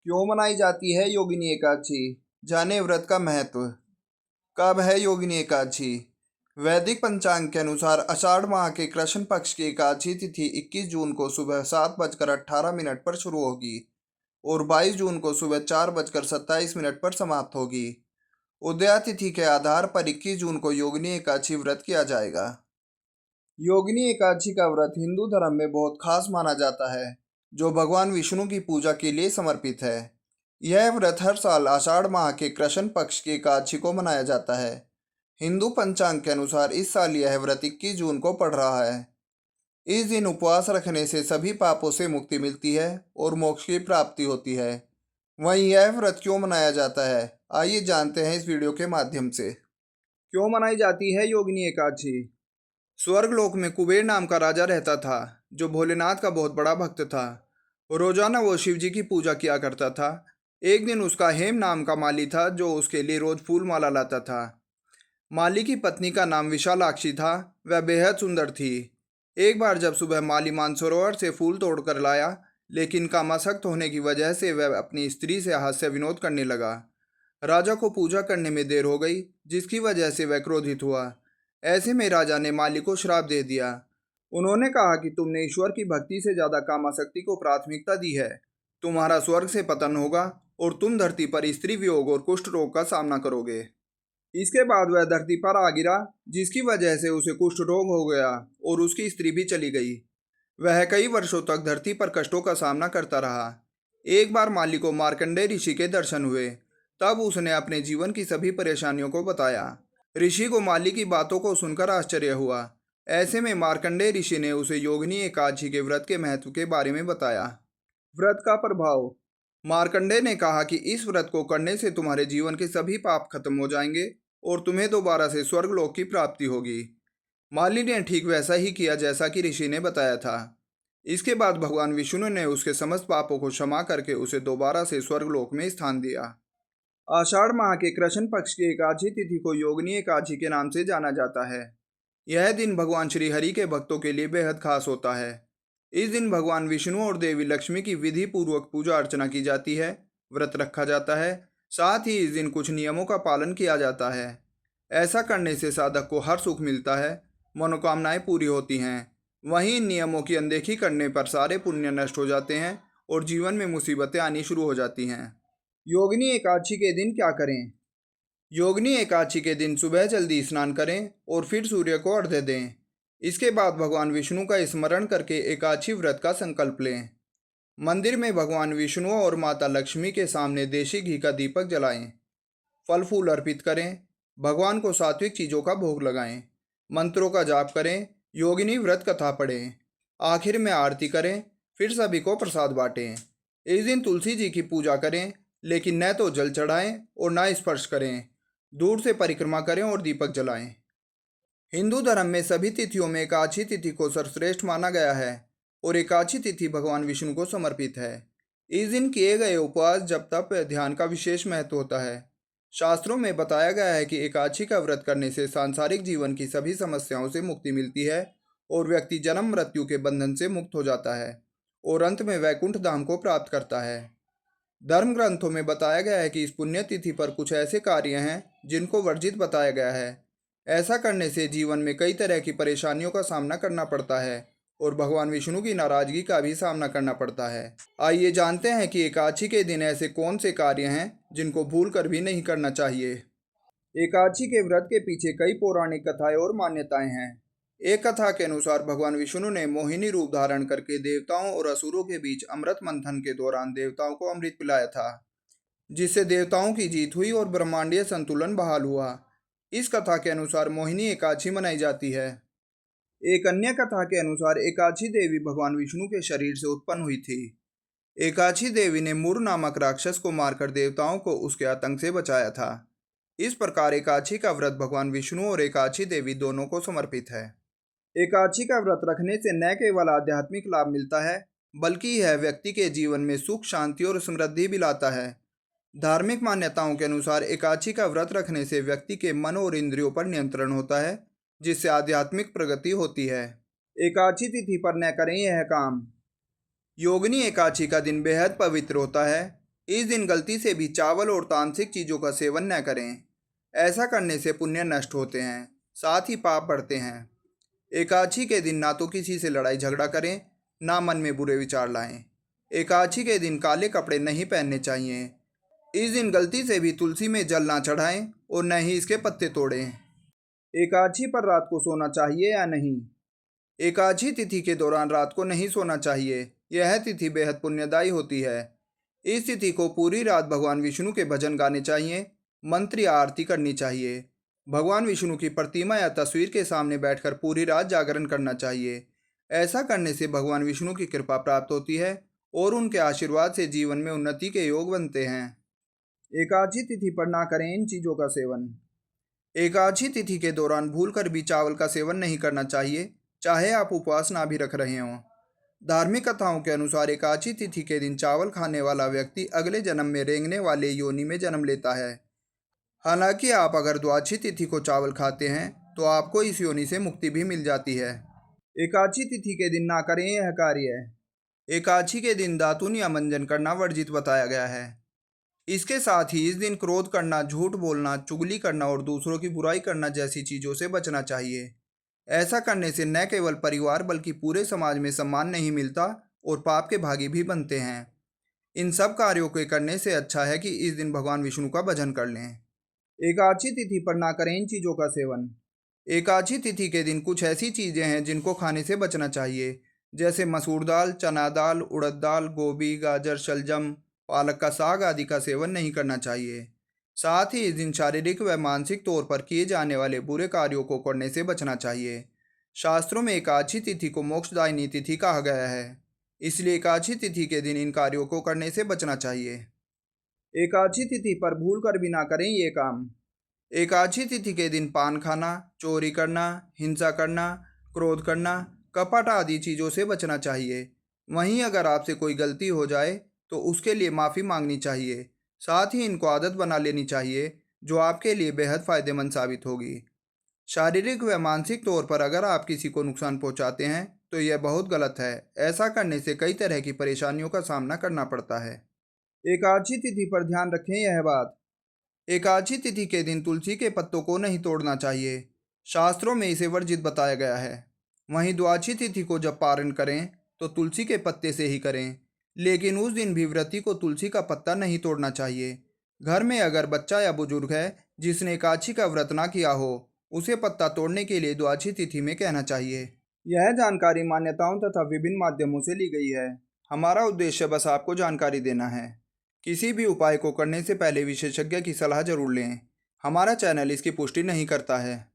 क्यों मनाई जाती है योगिनी एकादशी? जाने व्रत का महत्व। कब है योगिनी एकादशी? वैदिक पंचांग के अनुसार आषाढ़ माह के कृष्ण पक्ष की एकादशी तिथि 21 जून को सुबह 7:18 पर शुरू होगी और 22 जून को सुबह 4:27 पर समाप्त होगी। उदया तिथि के आधार पर 21 जून को योगिनी एकादशी व्रत किया जाएगा। योगिनी एकादशी का व्रत हिंदू धर्म में बहुत खास माना जाता है, जो भगवान विष्णु की पूजा के लिए समर्पित है। यह व्रत हर साल आषाढ़ माह के कृष्ण पक्ष की एकादशी को मनाया जाता है। हिंदू पंचांग के अनुसार इस साल यह व्रत 21 जून को पड़ रहा है। इस दिन उपवास रखने से सभी पापों से मुक्ति मिलती है और मोक्ष की प्राप्ति होती है। वहीं यह व्रत क्यों मनाया जाता है, आइए जानते हैं इस वीडियो के माध्यम से। क्यों मनाई जाती है योगिनी एकादशी? स्वर्गलोक में कुबेर नाम का राजा रहता था, जो भोलेनाथ का बहुत बड़ा भक्त था। रोजाना वो शिव जी की पूजा किया करता था। एक दिन उसका हेम नाम का माली था, जो उसके लिए रोज फूल माला लाता था। माली की पत्नी का नाम विशालाक्षी था। वह बेहद सुंदर थी। एक बार जब सुबह माली मानसरोवर से फूल तोड़कर लाया, लेकिन कामासक्त होने की वजह से वह अपनी स्त्री से हास्य विनोद करने लगा। राजा को पूजा करने में देर हो गई, जिसकी वजह से वह क्रोधित हुआ। ऐसे में राजा ने माली को श्राप दे दिया। उन्होंने कहा कि तुमने ईश्वर की भक्ति से ज्यादा कामासक्ति को प्राथमिकता दी है। तुम्हारा स्वर्ग से पतन होगा और तुम धरती पर स्त्री वियोग और कुष्ठ रोग का सामना करोगे। इसके बाद वह धरती पर आ गिरा, जिसकी वजह से उसे कुष्ठ रोग हो गया और उसकी स्त्री भी चली गई। वह कई वर्षों तक धरती पर कष्टों का सामना करता रहा। एक बार माली को मार्कंडेय ऋषि के दर्शन हुए। तब उसने अपने जीवन की सभी परेशानियों को बताया। ऋषि को माली की बातों को सुनकर आश्चर्य हुआ। ऐसे में मार्कंडेय ऋषि ने उसे योगिनी एकादशी के व्रत के महत्व के बारे में बताया। व्रत का प्रभाव। मार्कंडेय ने कहा कि इस व्रत को करने से तुम्हारे जीवन के सभी पाप खत्म हो जाएंगे और तुम्हें दोबारा से स्वर्गलोक की प्राप्ति होगी। माली ने ठीक वैसा ही किया जैसा कि ऋषि ने बताया था। इसके बाद भगवान विष्णु ने उसके समस्त पापों को क्षमा करके उसे दोबारा से स्वर्गलोक में स्थान दिया। आषाढ़ माह के कृष्ण पक्ष की एकादशी तिथि को योगिनी एकादशी के नाम से जाना जाता है। यह दिन भगवान श्री हरि के भक्तों के लिए बेहद खास होता है। इस दिन भगवान विष्णु और देवी लक्ष्मी की विधि पूर्वक पूजा अर्चना की जाती है, व्रत रखा जाता है। साथ ही इस दिन कुछ नियमों का पालन किया जाता है। ऐसा करने से साधक को हर सुख मिलता है, मनोकामनाएं पूरी होती हैं। वहीं इन नियमों की अनदेखी करने पर सारे पुण्य नष्ट हो जाते हैं और जीवन में मुसीबतें आनी शुरू हो जाती हैं। योगिनी एकादशी के दिन क्या करें? योगिनी एकादशी के दिन सुबह जल्दी स्नान करें और फिर सूर्य को अर्घ्य दें। इसके बाद भगवान विष्णु का स्मरण करके एकादशी व्रत का संकल्प लें। मंदिर में भगवान विष्णु और माता लक्ष्मी के सामने देशी घी का दीपक जलाएं। फल फूल अर्पित करें। भगवान को सात्विक चीज़ों का भोग लगाएं। मंत्रों का जाप करें। योगिनी व्रत कथा पढ़ें। आखिर में आरती करें। फिर सभी को प्रसाद बांटें। इस दिन तुलसी जी की पूजा करें, लेकिन न तो जल चढ़ाएं और न स्पर्श करें। दूर से परिक्रमा करें और दीपक जलाएं। हिंदू धर्म में सभी तिथियों में एकादशी तिथि को सर्वश्रेष्ठ माना गया है और एकादशी तिथि भगवान विष्णु को समर्पित है। इस दिन किए गए उपवास, जप, तप, ध्यान का विशेष महत्व होता है। शास्त्रों में बताया गया है कि एकादशी का व्रत करने से सांसारिक जीवन की सभी समस्याओं से मुक्ति मिलती है और व्यक्ति जन्म मृत्यु के बंधन से मुक्त हो जाता है और अंत में वैकुंठ धाम को प्राप्त करता है। धर्म ग्रंथों में बताया गया है कि इस पुण्य तिथि पर कुछ ऐसे कार्य हैं जिनको वर्जित बताया गया है। ऐसा करने से जीवन में कई तरह की परेशानियों का सामना करना पड़ता है और भगवान विष्णु की नाराजगी का भी सामना करना पड़ता है। आइए जानते हैं कि एकादशी के दिन ऐसे कौन से कार्य हैं जिनको भूल कर भी नहीं करना चाहिए। एकादशी के व्रत के पीछे कई पौराणिक कथाएं और मान्यताएं हैं। एक कथा के अनुसार भगवान विष्णु ने मोहिनी रूप धारण करके देवताओं और असुरों के बीच अमृत मंथन के दौरान देवताओं को अमृत पिलाया था, जिससे देवताओं की जीत हुई और ब्रह्मांडीय संतुलन बहाल हुआ। इस कथा के अनुसार मोहिनी एकादशी मनाई जाती है। एक अन्य कथा के अनुसार एकादशी देवी भगवान विष्णु के शरीर से उत्पन्न हुई थी। एकादशी देवी ने मुर नामक राक्षस को मारकर देवताओं को उसके आतंक से बचाया था। इस प्रकार एकादशी का व्रत भगवान विष्णु और एकादशी देवी दोनों को समर्पित है। एकादशी का व्रत रखने से न केवल आध्यात्मिक लाभ मिलता है, बल्कि यह व्यक्ति के जीवन में सुख, शांति और समृद्धि भी लाता है। धार्मिक मान्यताओं के अनुसार एकादशी का व्रत रखने से व्यक्ति के मन और इंद्रियों पर नियंत्रण होता है, जिससे आध्यात्मिक प्रगति होती है। एकादशी तिथि पर न करें यह काम। योगिनी एकादशी का दिन बेहद पवित्र होता है। इस दिन गलती से भी चावल और तामसिक चीज़ों का सेवन न करें। ऐसा करने से पुण्य नष्ट होते हैं, साथ ही पाप बढ़ते हैं। एकादशी के दिन ना तो किसी से लड़ाई झगड़ा करें, ना मन में बुरे विचार लाएं। एकादशी के दिन काले कपड़े नहीं पहनने चाहिए। इस दिन गलती से भी तुलसी में जल ना चढ़ाएं और न ही इसके पत्ते तोड़ें। एकादशी पर रात को सोना चाहिए या नहीं? एकादशी तिथि के दौरान रात को नहीं सोना चाहिए। यह तिथि बेहद पुण्यदायी होती है। इस तिथि को पूरी रात भगवान विष्णु के भजन गाने चाहिए, मंत्र या आरती करनी चाहिए। भगवान विष्णु की प्रतिमा या तस्वीर के सामने बैठकर पूरी रात जागरण करना चाहिए। ऐसा करने से भगवान विष्णु की कृपा प्राप्त होती है और उनके आशीर्वाद से जीवन में उन्नति के योग बनते हैं। एकादशी तिथि पर ना करें इन चीज़ों का सेवन। एकादशी तिथि के दौरान भूलकर भी चावल का सेवन नहीं करना चाहिए, चाहे आप उपवास ना भी रख रहे हों। धार्मिक कथाओं के अनुसार एकादशी तिथि के दिन चावल खाने वाला व्यक्ति अगले जन्म में रेंगने वाले योनि में जन्म लेता है। हालांकि आप अगर द्वादशी तिथि को चावल खाते हैं तो आपको इस योनि से मुक्ति भी मिल जाती है। एकादशी तिथि के दिन ना करें यह कार्य। एकादशी के दिन दातून या मंजन करना वर्जित बताया गया है। इसके साथ ही इस दिन क्रोध करना, झूठ बोलना, चुगली करना और दूसरों की बुराई करना जैसी चीज़ों से बचना चाहिए। ऐसा करने से न केवल परिवार बल्कि पूरे समाज में सम्मान नहीं मिलता और पाप के भागी भी बनते हैं। इन सब कार्यों के करने से अच्छा है कि इस दिन भगवान विष्णु का भजन कर लें। एकादशी तिथि पर ना करें इन चीज़ों का सेवन। एकादशी तिथि के दिन कुछ ऐसी चीज़ें हैं जिनको खाने से बचना चाहिए, जैसे मसूर दाल, चना दाल, उड़द दाल, गोभी, गाजर, शलजम, पालक का साग आदि का सेवन नहीं करना चाहिए। साथ ही इस दिन शारीरिक व मानसिक तौर पर किए जाने वाले बुरे कार्यों को करने से बचना चाहिए। शास्त्रों में एकादशी तिथि को मोक्षदायिनी तिथि कहा गया है, इसलिए एकादशी तिथि के दिन इन कार्यों को करने से बचना चाहिए। एकादशी तिथि पर भूल कर भी ना करें ये काम। एकादशी तिथि के दिन पान खाना, चोरी करना, हिंसा करना, क्रोध करना, कपट आदि चीज़ों से बचना चाहिए। वहीं अगर आपसे कोई गलती हो जाए तो उसके लिए माफ़ी मांगनी चाहिए। साथ ही इनको आदत बना लेनी चाहिए, जो आपके लिए बेहद फ़ायदेमंद साबित होगी। शारीरिक व मानसिक तौर पर अगर आप किसी को नुकसान पहुंचाते हैं तो यह बहुत गलत है। ऐसा करने से कई तरह की परेशानियों का सामना करना पड़ता है। एकादशी तिथि पर ध्यान रखें यह बात। एकादशी तिथि के दिन तुलसी के पत्तों को नहीं तोड़ना चाहिए। शास्त्रों में इसे वर्जित बताया गया है। वहीं द्वादशी तिथि को जब पारण करें तो तुलसी के पत्ते से ही करें, लेकिन उस दिन भी व्रती को तुलसी का पत्ता नहीं तोड़ना चाहिए। घर में अगर बच्चा या बुजुर्ग है जिसने एकादशी का व्रत ना किया हो, उसे पत्ता तोड़ने के लिए द्वादशी तिथि में कहना चाहिए। यह जानकारी मान्यताओं तथा विभिन्न माध्यमों से ली गई है। हमारा उद्देश्य बस आपको जानकारी देना है। किसी भी उपाय को करने से पहले विशेषज्ञ की सलाह जरूर लें। हमारा चैनल इसकी पुष्टि नहीं करता है।